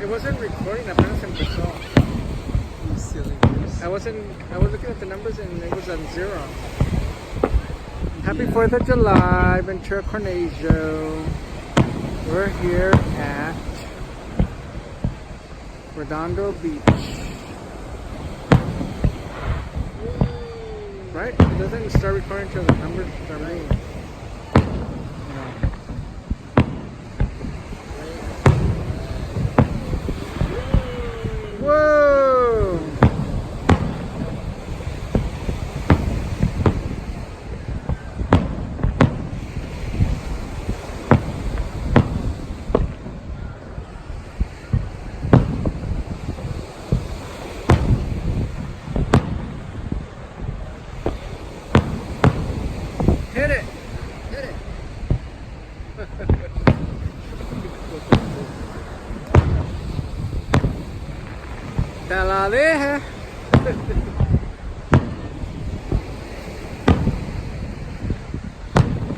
It wasn't recording, apenas empezó. You silly goose. I was looking at the numbers and it was on 0. Happy 4th of July, Ventura Cornegio. We're here at Redondo Beach. Right? It doesn't start recording until the numbers start moving. Whoa! Hit it! Hit it! Te la dije.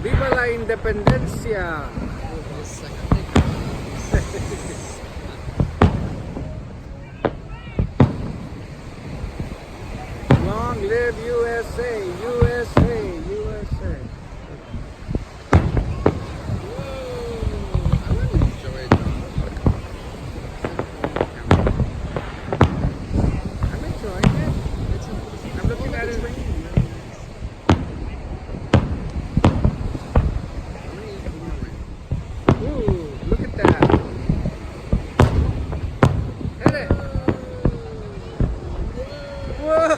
¡Viva la independencia! Long live USA! USA! USA! I'm enjoying it. I'm looking at it. Ooh, look at that. Hit it. Whoa!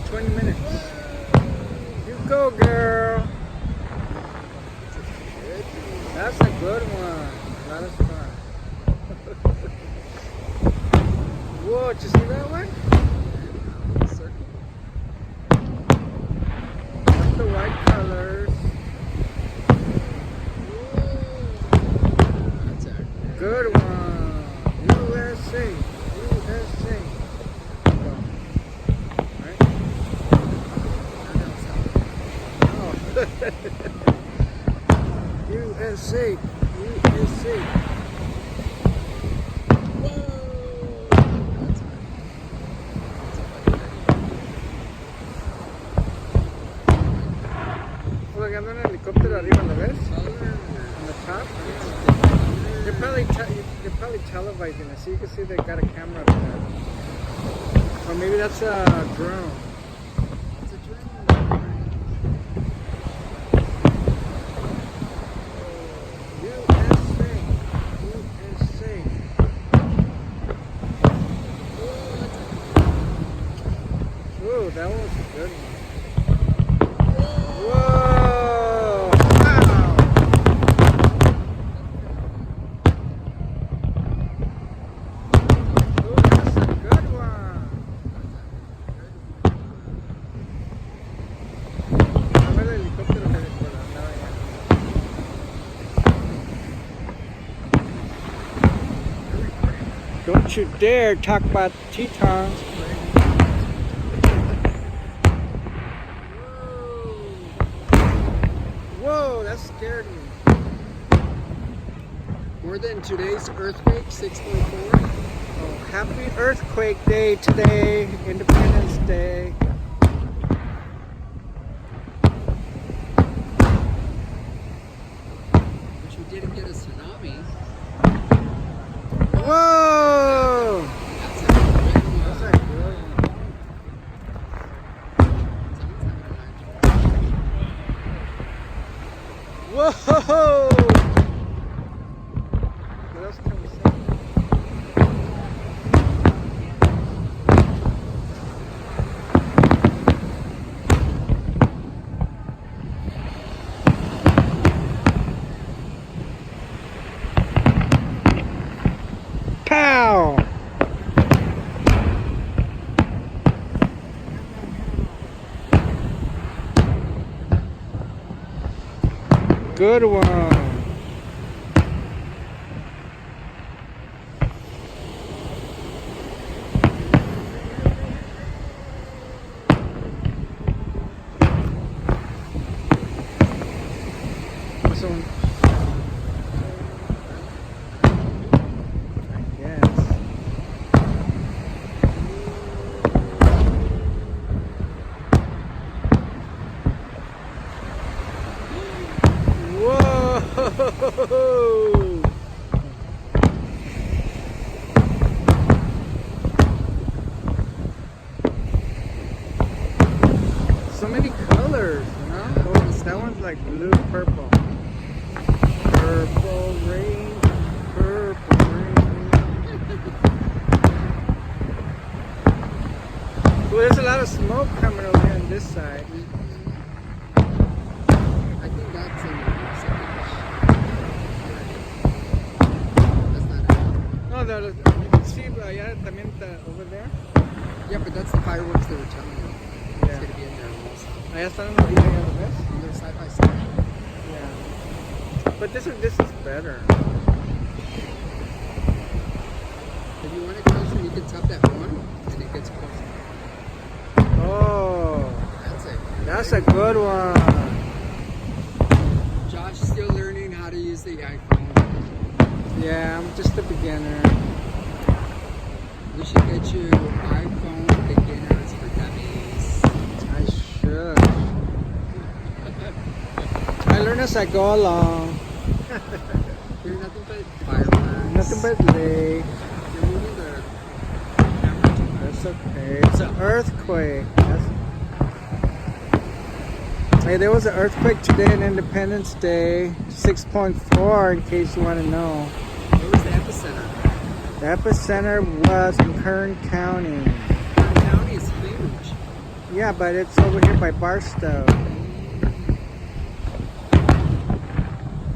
20 minutes. You go, girl. That's a good one. That is fun. Whoa, did you see that one? That's the white colors. Good one. USA. USA. Right? Oh. USA. USA. Look, ando en el helicóptero arriba, ¿lo ves? On the top. They're probably televising it, so you can see they got a camera up there. Or maybe that's a drone. It's a drone. USA. USA. Ooh, that was a good one. Whoa! Wow! Ooh, that's a good one. A ver el helicóptero que andaba allá. Don't you dare talk about Tetons. Whoa, that scared me. More than today's earthquake, 6.4. Oh, happy Earthquake Day today, Independence Day. But you didn't get a tsunami. Whoa! That's a good one. That's a good one. Whoa! What else can we say? Pow! Good one. soon. Yes. Whoa! So many colors, you know? Oh, that one's like blue, purple. Purple rain, purple rain. Well, there's a lot of smoke coming over here on this side. I think that's in That's not it. No, you can see allá también over there. Yeah, but that's the fireworks they were telling me. It's Yeah. gonna be in there also. Allá están los videos, ¿ya lo ves? They're side by side. Yeah. But this is better. If you want it closer, you can tap that one, and it gets closer. Oh, That's it. that's a good one. Josh is still learning how to use the iPhone. Yeah, I'm just a beginner. We should get you iPhone beginners for dummies. I should. I learn as I go along. You're nothing but fireworks. Nothing but late. You're moving the camera too much. That's okay. It's an earthquake. Hey, there was an earthquake today on Independence Day. 6.4 in case you want to know. Where was the epicenter? The epicenter was in Kern County. Kern County is huge. Yeah, but it's over here by Barstow.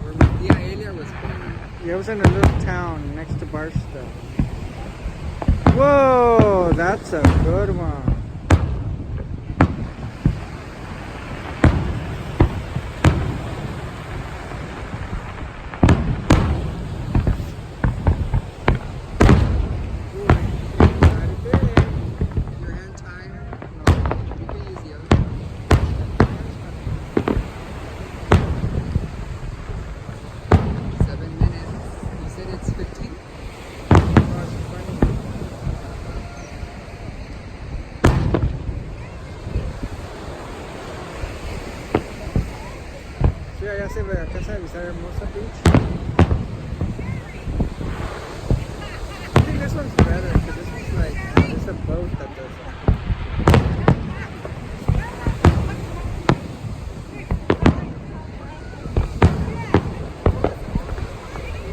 Where Matia Elia was born. Yeah, it was in a little town next to Barstow. Whoa, that's a good one. Your hand tied? No. You can use the other. 7 minutes. You said it's 15? Sí, allá se ve, acá se avisar Hermosa Beach. I think this one's better because this one's like, there's a boat that does it.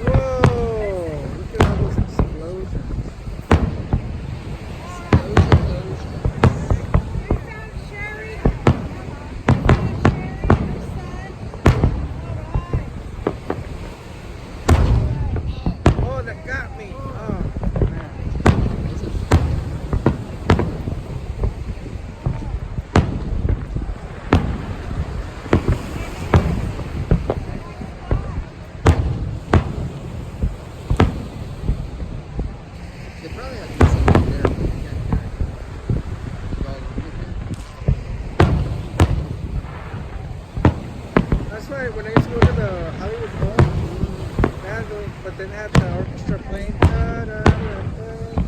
Whoa! Look at all those explosions. Oh, that got me. Oh, man. They probably have music up there, but you can't hear it. Well, That's why when I used to go to the Hollywood Bowl, they had but then had the orchestra playing. Da, da, da, da, da.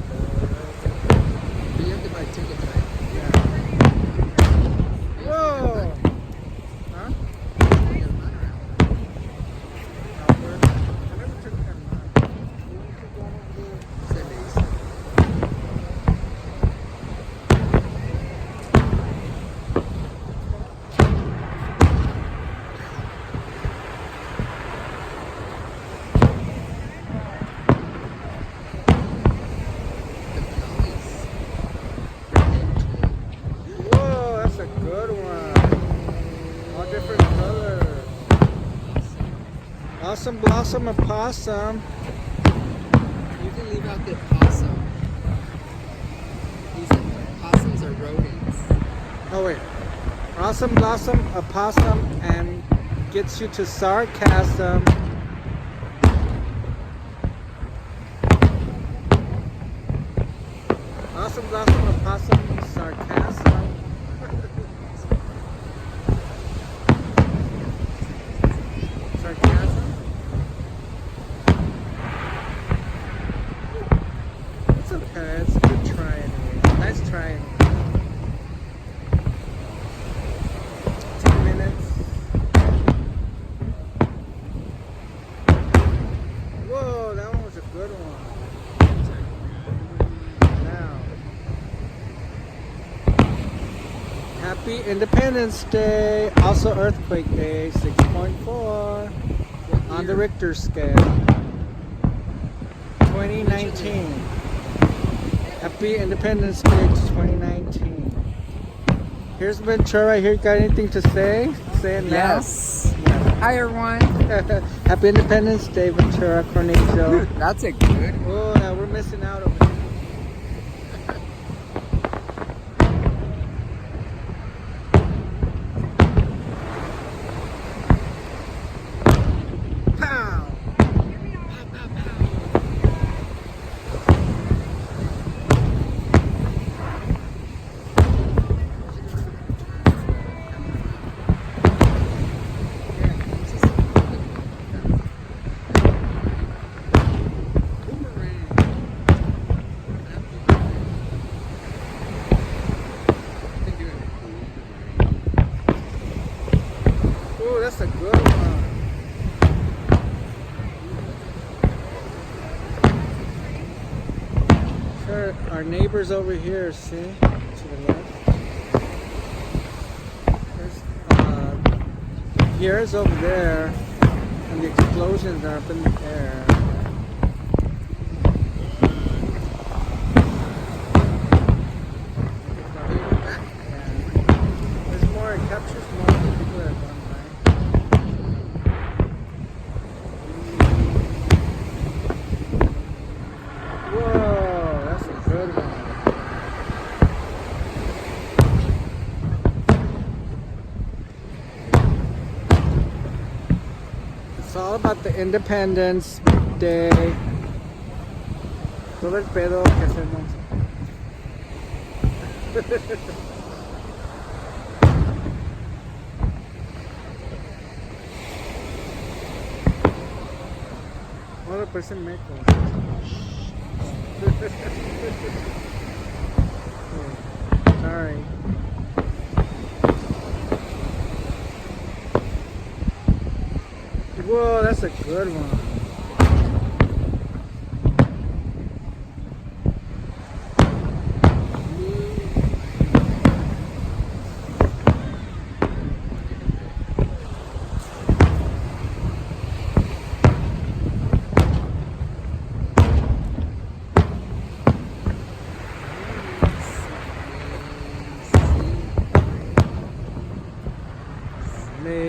but you have to buy tickets, right? Yeah. Whoa! Huh? You get a run around. I never took that much. It's at least. Whoa, that's a good one. All different colors. Awesome blossom and possum. You can leave out the possum. These possums are rodents. Oh wait. Awesome blossom, a possum, and gets you to sarcasm. Awesome blossom, a possum, sarcasm. Sarcasm. Happy Independence Day. Also Earthquake Day, 6.4 on the Richter scale. 2019. Happy Independence Day 2019. Here's Ventura right here. Got anything to say? Say it now. Yes. Hi, everyone. Happy Independence Day, Ventura, Cornelio. That's a good one. Oh, yeah, we're missing out over here. Pow! Oh, that's a good one. Sure, our neighbors over here, see? To the left. Here is over there, and the explosions are up in the air. There's more, it captures more people that are going by. Whoa, that's a good one. It's all about the Independence Day. Todo el pedo que hacemos. Ahora parece meco. Sorry. Whoa, that's a good one.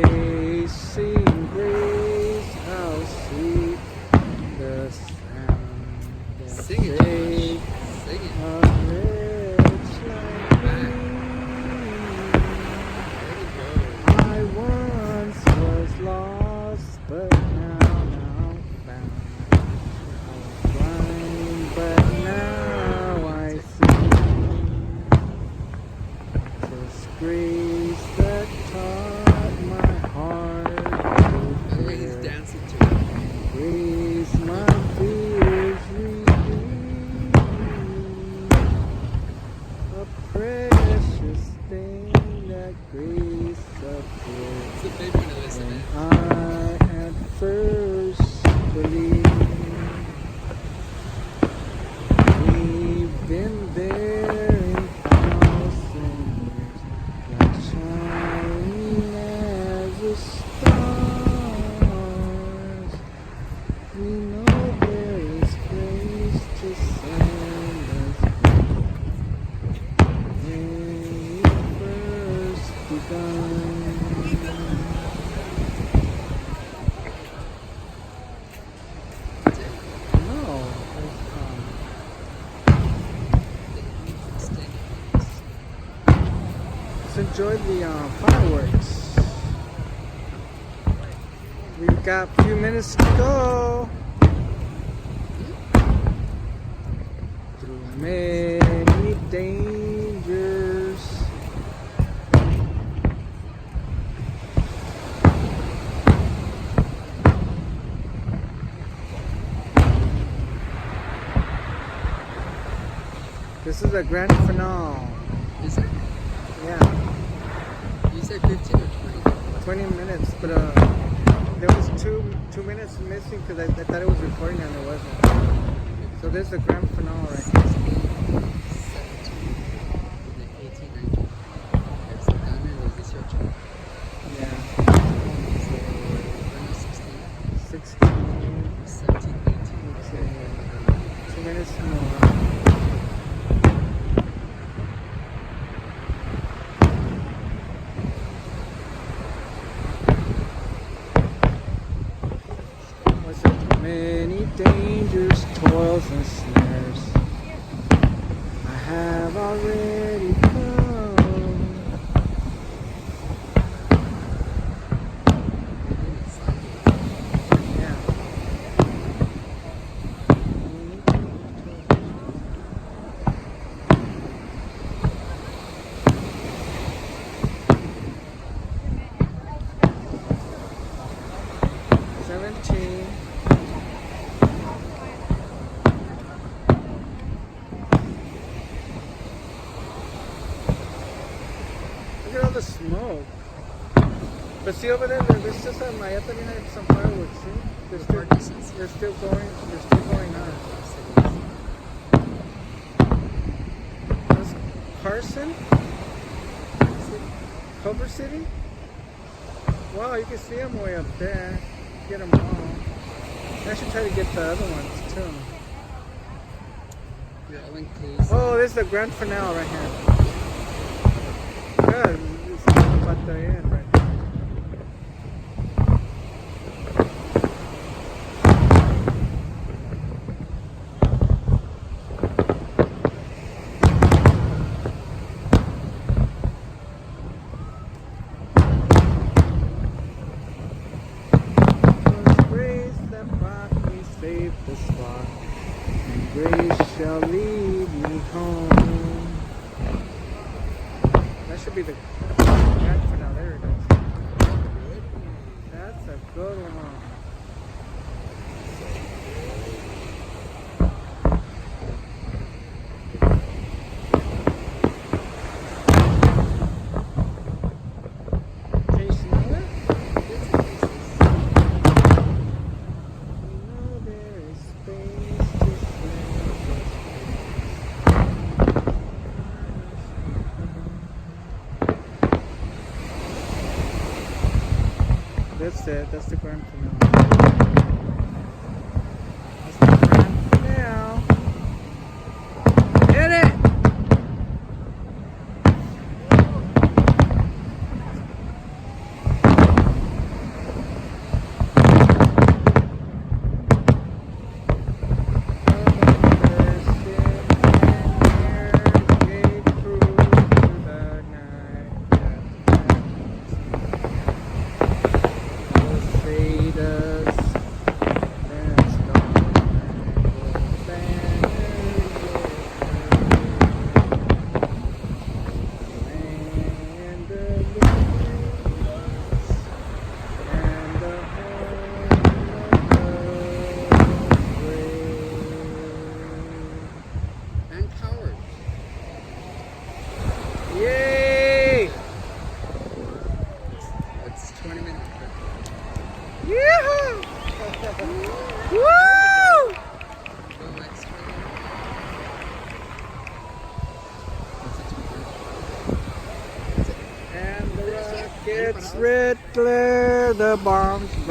Amazing grace, how sweet the sound that Sing it, saved Josh. Sing it. a wretch like me. I once was lost, but now I'm found. I was blind, but now I see. This grace that taught my heart to By the way, he's bear. dancing to it. Grace my fears relieved. A precious thing that grace appeared. It's a big one to listen When to. I at first believed. We've been there in thousands years, like shining as the stars. We know there is grace to send us when we first begun. No, let's enjoy the fireworks. We've got a few minutes to go. Through many dangers. This is a grand finale. Is it? Yeah, You said 15 or 20? 20 minutes, but there was two minutes missing because I thought it was recording and it wasn't. So this is the grand finale right here. 16, 17, 18, 19. That's done. Many dangers, toils, and snares I have already come. Yeah. 17. Look at all the smoke. But see over there, there's just some some fireworks. See, they're still going on. That's Carson, Culver City. Wow, you can see them way up there. Get them all. I should try to get the other ones too. Oh, this is the grand finale right here. Good. This is about the end right here. Save the spot, and grace shall lead me home. That should be the grand finale. There it is. That's a good one. Can you smell it? That's it. That's the grand finale. That's the grand finale. Hit it! Yay! It's 20 minutes. Yoo-hoo! Woo! And the rockets red glare, the bombs burn.